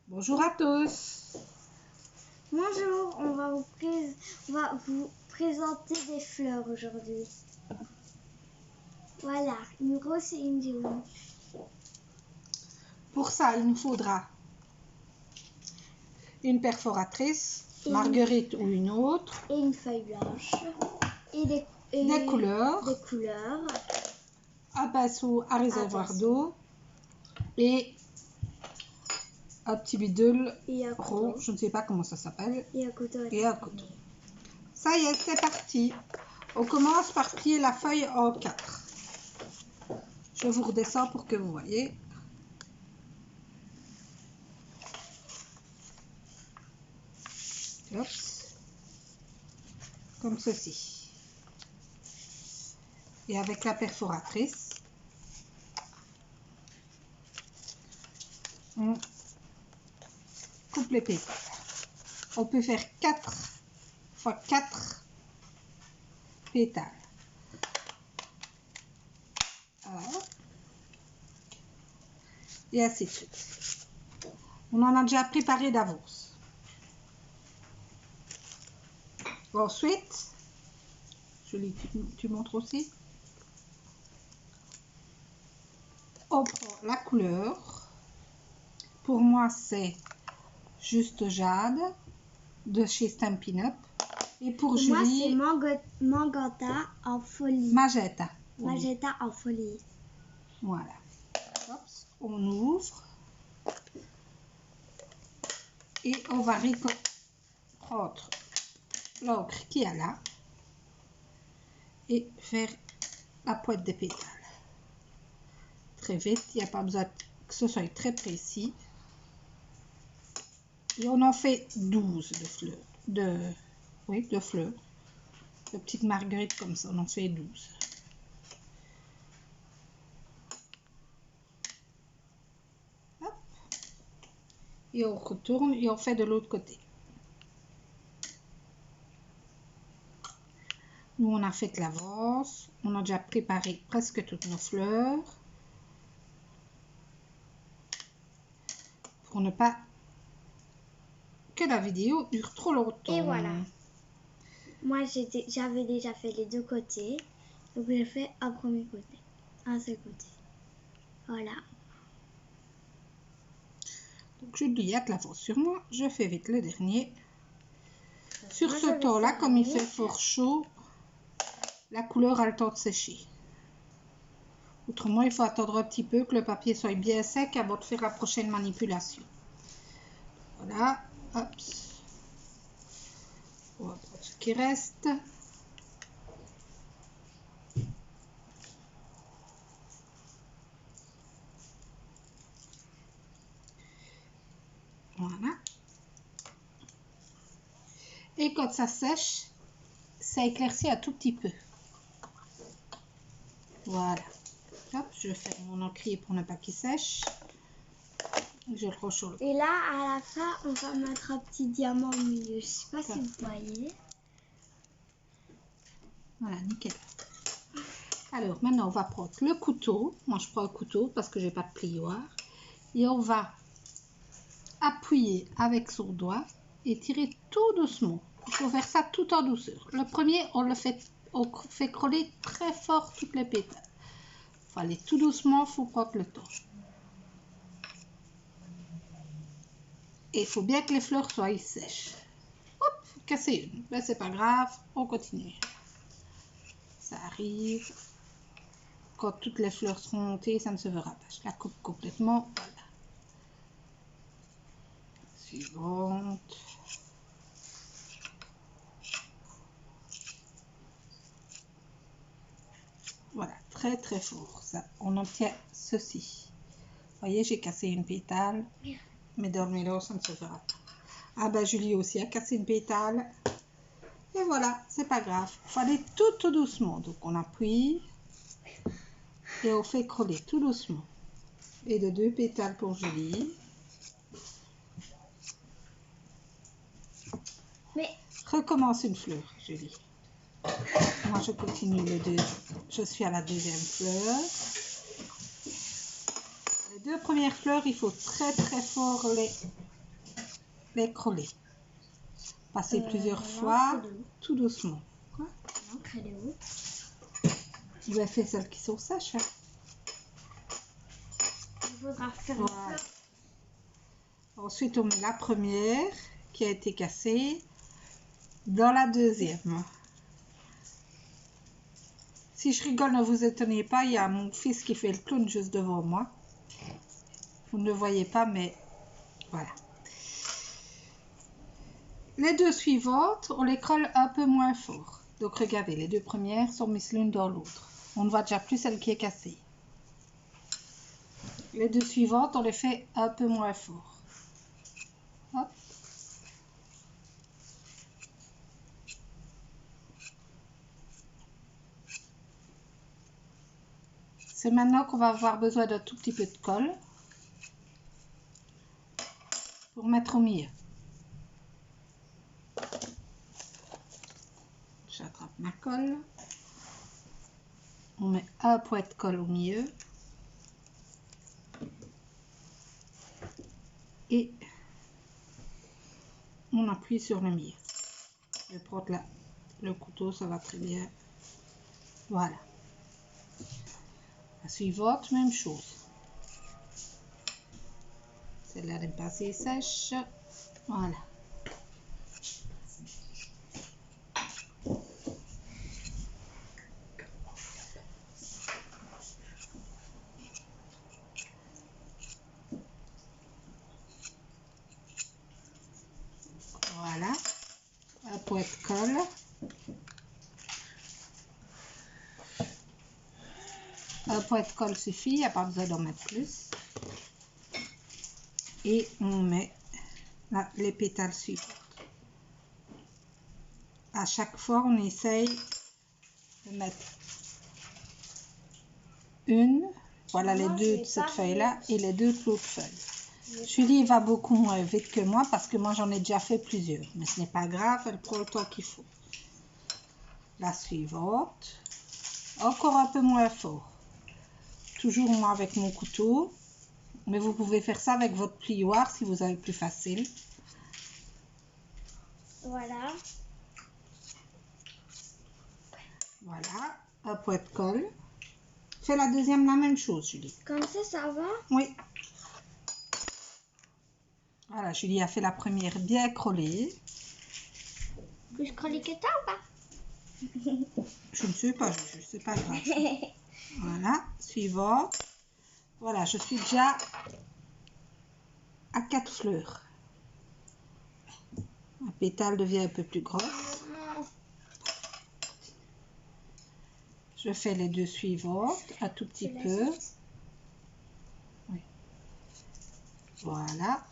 Bonjour à tous. Bonjour, on va vous présenter des fleurs aujourd'hui. Voilà, une rose et une jaune. Pour ça, il nous faudra une perforatrice, marguerite ou une autre, et une feuille blanche et des couleurs, un pinceau à réservoir d'eau et un petit bidule rond, je ne sais pas comment ça s'appelle, et un couteau. Ça y est, c'est parti. On commence par plier la feuille en 4. Je vous redescends pour que vous voyez. Hop. Comme ceci. Et avec la perforatrice, on coupe les pétales. On peut faire 4 x 4 pétales. Voilà. Et ainsi de suite. On en a déjà préparé d'avance. Ensuite, Julie, tu montres aussi. On prend la couleur. Pour moi, c'est juste jade de chez Stampin' Up. Et pour Julie, moi, c'est magenta en folie. Magenta. Magenta en folie. Voilà. Hop, on ouvre. Et on va prendre l'encre qui est là et faire la pointe des pétales. Très vite, il n'y a pas besoin que ce soit très précis. Et on en fait 12 de fleurs. De fleurs. De petites marguerites comme ça, on en fait 12. Hop. Et on retourne et on fait de l'autre côté. Nous, on a fait l'avance. On a déjà préparé presque toutes nos fleurs. Pour ne pas que la vidéo dure trop longtemps. Et voilà. Moi, j'avais déjà fait les deux côtés. Donc, j'ai fait un premier côté. Un seul côté. Voilà. Donc, je dis à l'avance sur moi. Je fais vite le dernier. Sur ce temps-là, comme il fait fort chaud, la couleur a le temps de sécher. Autrement, il faut attendre un petit peu que le papier soit bien sec avant de faire la prochaine manipulation. Voilà. Hop. On va prendre ce qui reste. Voilà. Et quand ça sèche, ça éclaircit un tout petit peu. Voilà. Hop, je fais mon encrier pour ne pas qu'il sèche. Je le rechauffe. Et là, à la fin, on va mettre un petit diamant au milieu. Je sais pas si vous voyez. Voilà, nickel. Alors, maintenant, on va prendre le couteau. Moi, je prends un couteau parce que j'ai pas de plioir. Et on va appuyer avec son doigt et tirer tout doucement. Il faut faire ça tout en douceur. Le premier, on fait coller très fort toutes les pétales. Il faut aller tout doucement, il faut prendre le temps. Et il faut bien que les fleurs soient sèches. Hop, casser une. Ben, c'est pas grave, on continue. Ça arrive. Quand toutes les fleurs seront montées, ça ne se verra pas. Je la coupe complètement. Voilà. Suivante. Voilà, très très fort. Ça, on obtient ceci. Vous voyez, j'ai cassé une pétale, mais dans le mélange, ça ne se fera pas. Ah ben, Julie aussi a cassé une pétale. Et voilà, c'est pas grave. Il faut aller tout doucement. Donc, on appuie et on fait coller tout doucement. Et de 2 pétales pour Julie. Mais recommence une fleur, Julie. Moi, je continue le deux. Je suis à la deuxième fleur. Les 2 premières fleurs, il faut très très fort l'écroler. Passer plusieurs l'encre, fois, elle est où? tout doucement. Quoi? L'encre, elle est où? Je vais faire celles qui sont sèches. Hein. Il faudra faire Voilà. Ensuite, on met la première qui a été cassée dans la deuxième. Si je rigole, ne vous étonnez pas, il y a mon fils qui fait le clown juste devant moi. Vous ne le voyez pas, mais voilà. Les deux suivantes, on les colle un peu moins fort. Donc regardez, les deux premières sont mises l'une dans l'autre. On ne voit déjà plus celle qui est cassée. Les deux suivantes, on les fait un peu moins fort. Hop. C'est maintenant qu'on va avoir besoin d'un tout petit peu de colle pour mettre au milieu. J'attrape ma colle. On met un point de colle au milieu. Et on appuie sur le milieu. Je vais prendre là le couteau, ça va très bien. Voilà. La suivante, même chose. Celle-là n'est pas assez sèche. Voilà. Voilà. Un point de colle. Un point de colle suffit, il n'y a pas besoin d'en mettre plus. Et on met là, les pétales suivants. À chaque fois, on essaye de mettre une, voilà les deux de cette feuille-là et les deux de l'autre feuille. Julie va beaucoup moins vite que moi parce que moi j'en ai déjà fait plusieurs. Mais ce n'est pas grave, elle prend le temps qu'il faut. La suivante, encore un peu moins fort. Toujours moi avec mon couteau. Mais vous pouvez faire ça avec votre plioir si vous avez plus facile. Voilà. Voilà, un point de colle. Fais la deuxième la même chose, Julie. Comme ça va? Oui. Voilà, Julie a fait la première bien collée. Plus collé que toi ou pas? Je ne sais pas, je sais pas grave. Voilà, suivant. Voilà, je suis déjà à 4 fleurs. La pétale devient un peu plus grosse. Je fais les deux suivantes, un tout petit peu. Oui. Voilà.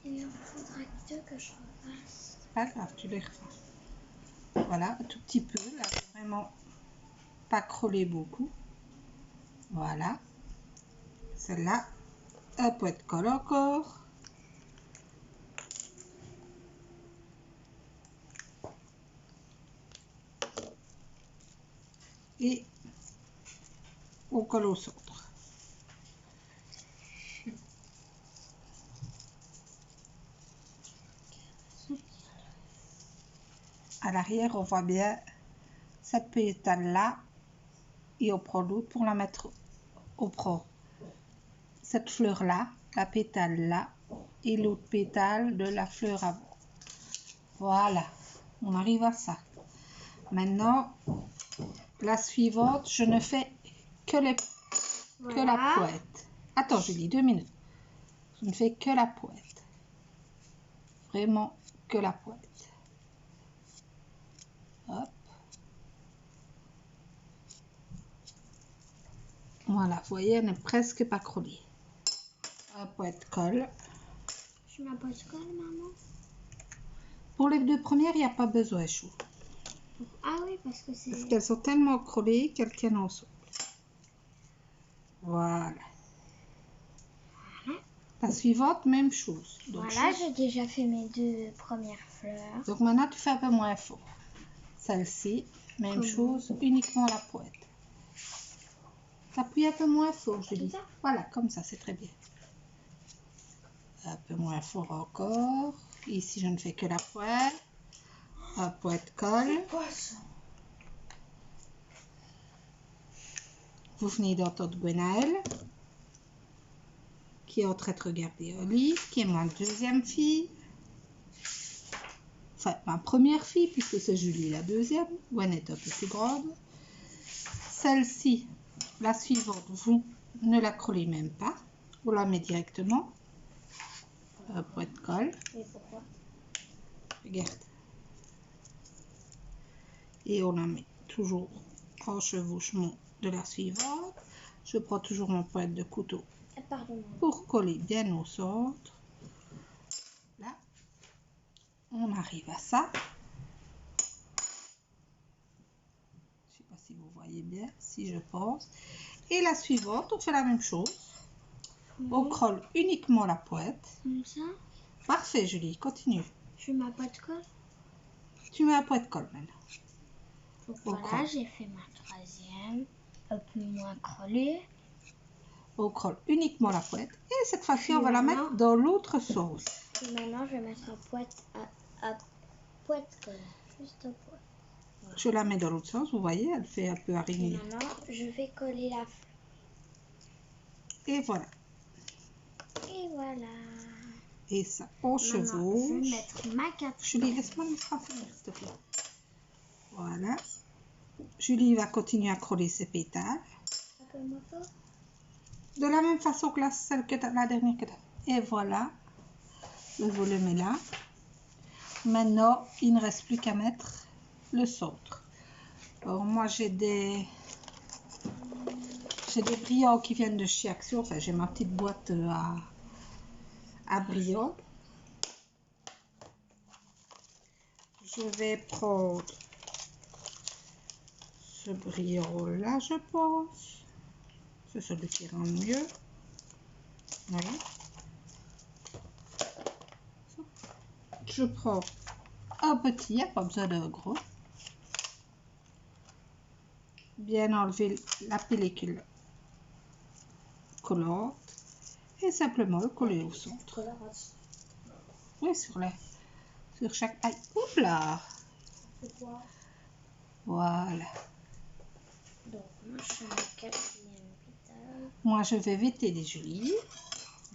Il en faudra deux que je refasse. Pas grave, tu les refais. Voilà, un tout petit peu. Là, vraiment pas crôler beaucoup. Voilà. Celle-là, un point de colle encore. Et on colle au centre. À l'arrière, on voit bien cette pétale-là et on prend l'autre pour la mettre. On prend cette fleur-là, la pétale-là et l'autre pétale de la fleur avant. Voilà, on arrive à ça. Maintenant, la suivante, je ne fais que la pointe. Attends, Julie, 2 minutes. Je ne fais que la pointe. Vraiment que la pointe. Hop. Voilà, vous voyez, elle n'est presque pas crôlée. Un point de colle. Je mets un point de colle, maman? Pour les deux premières, il n'y a pas besoin, chou. Ah oui, parce que c'est... Parce qu'elles sont tellement crôlées qu'elles tiennent ensemble. Voilà. La suivante, même chose. Donc, Voilà, j'ai déjà fait mes deux premières fleurs. Donc maintenant, tu fais un peu moins fort. Celle-ci, même chose, uniquement la pointe. T'appuies un peu moins fort, Julie. Voilà, comme ça, c'est très bien. Un peu moins fort encore. Ici, je ne fais que la poêle. Poète colle. Vous venez d'entendre Gwenaëlle, qui est en train de regarder Olive, qui est ma deuxième fille. Enfin, ma première fille, puisque c'est Julie la deuxième. Gwen est un peu plus grande. Celle-ci, la suivante, vous ne la collez même pas. Vous la mettez directement. Poète colle. Et pourquoi? Regarde. Et on la met toujours en chevauchement de la suivante. Je prends toujours mon poète de couteau pour coller bien au centre. Là, on arrive à ça. Je ne sais pas si vous voyez bien, si je pense. Et la suivante, on fait la même chose. On colle uniquement la poète. Comme ça? Parfait, Julie, continue. Je mets ma poète colle. Tu mets la poète colle maintenant. Donc voilà, j'ai fait ma troisième. Un peu moins collée. On colle uniquement la poète. Et cette fois-ci, on va la mettre dans l'autre sauce. Et maintenant, je vais mettre ma poète à poète colle. Juste à poète. Voilà. Je la mets dans l'autre sens, vous voyez, elle fait un peu araignée. Et maintenant, je vais coller la... Et voilà. Et voilà. Et ça, on chevauche. Je vais mettre ma quatrième. Julie, laisse-moi me finir, s'il te plaît. Voilà. Julie va continuer à coller ses pétales. De la même façon que celle que la dernière que tu as. Et voilà. Le volume est là. Maintenant, il ne reste plus qu'à mettre le centre. Alors, moi, j'ai des brillants qui viennent de chez Action. Enfin, j'ai ma petite boîte à brillants. Je vais prendre ce brillant là, je pense. C'est celui qui rend mieux. Oui. Je prends un petit, il n'y a pas besoin d'un gros. Bien enlever la pellicule collante et simplement le coller au centre. Oui, sur chaque paille. Oups là. Voilà. Donc, moi, je fais ma quatrième pétale. Moi, je vais vêter des Julie.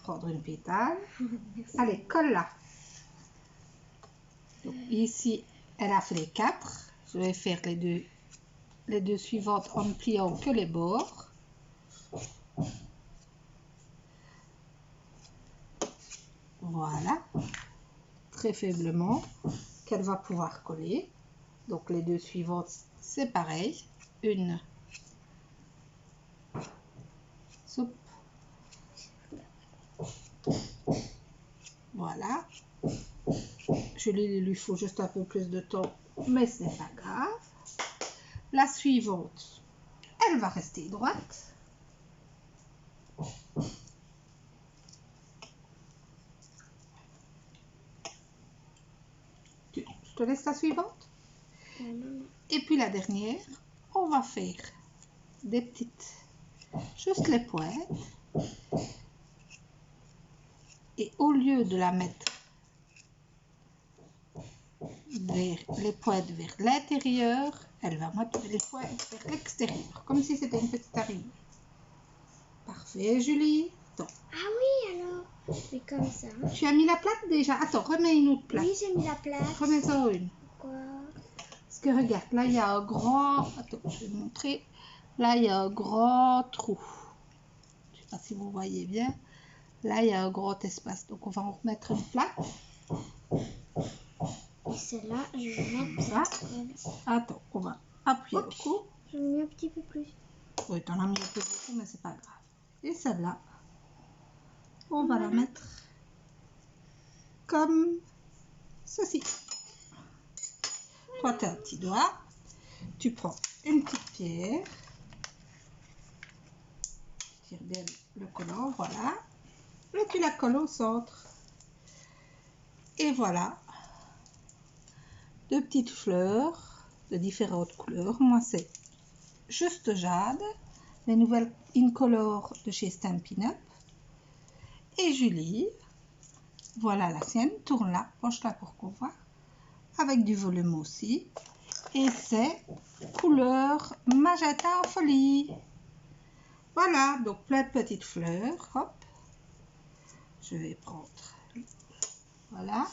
Prendre une pétale. Allez, colle là. Donc, ici, elle a fait les 4. Je vais faire les deux suivantes en ne pliant que les bords. Voilà. Très faiblement qu'elle va pouvoir coller. Donc, les deux suivantes, c'est pareil. Une. Soupe. Voilà. Julie, il lui faut juste un peu plus de temps, mais ce n'est pas grave. La suivante, elle va rester droite. Je te laisse la suivante. Et puis la dernière, on va faire des petites, juste les poètes. Et au lieu de la mettre vers les poètes vers l'intérieur, elle va mettre les poètes vers l'extérieur, comme si c'était une petite araignée. Parfait, Julie. Attends. Ah oui, alors. C'est comme ça. Tu as mis la plate déjà? Attends, remets une autre plate. Oui, j'ai mis la plate. Remets-en une. Pourquoi? Parce que regarde, là, il y a un grand... Attends, je vais te montrer. Là, il y a un grand trou. Je ne sais pas si vous voyez bien. Là, il y a un grand espace. Donc, on va en remettre une plate. Et celle-là, je vais mettre ça. Attends, on va appuyer le coup. J'en ai mis un petit peu plus. Oui, t'en as mis un peu beaucoup, mais c'est pas grave. Et celle-là, on va la mettre comme ceci. Toi, tu as un petit doigt. Tu prends une petite pierre. Tu tires bien le collant, voilà. Et tu la colles au centre. Et voilà. Deux petites fleurs de différentes couleurs. Moi, c'est juste jade. Les nouvelles Incolore de chez Stampin' Up. Et Julie, Voilà la sienne. Tourne-la, penche-la pour qu'on voit. Avec du volume aussi. Et c'est couleur magenta en folie. Voilà, donc plein de petites fleurs. Hop. Je vais prendre. Voilà.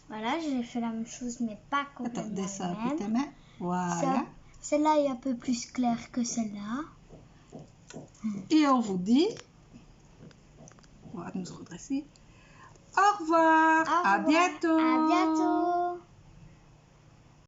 Voilà, j'ai fait la même chose, mais pas complètement Attends, descends la un peu même. tes mains. Voilà. Celle-là est un peu plus claire que celle-là. Et on vous dit, on va nous redresser. Au revoir. Au revoir. À bientôt. À bientôt.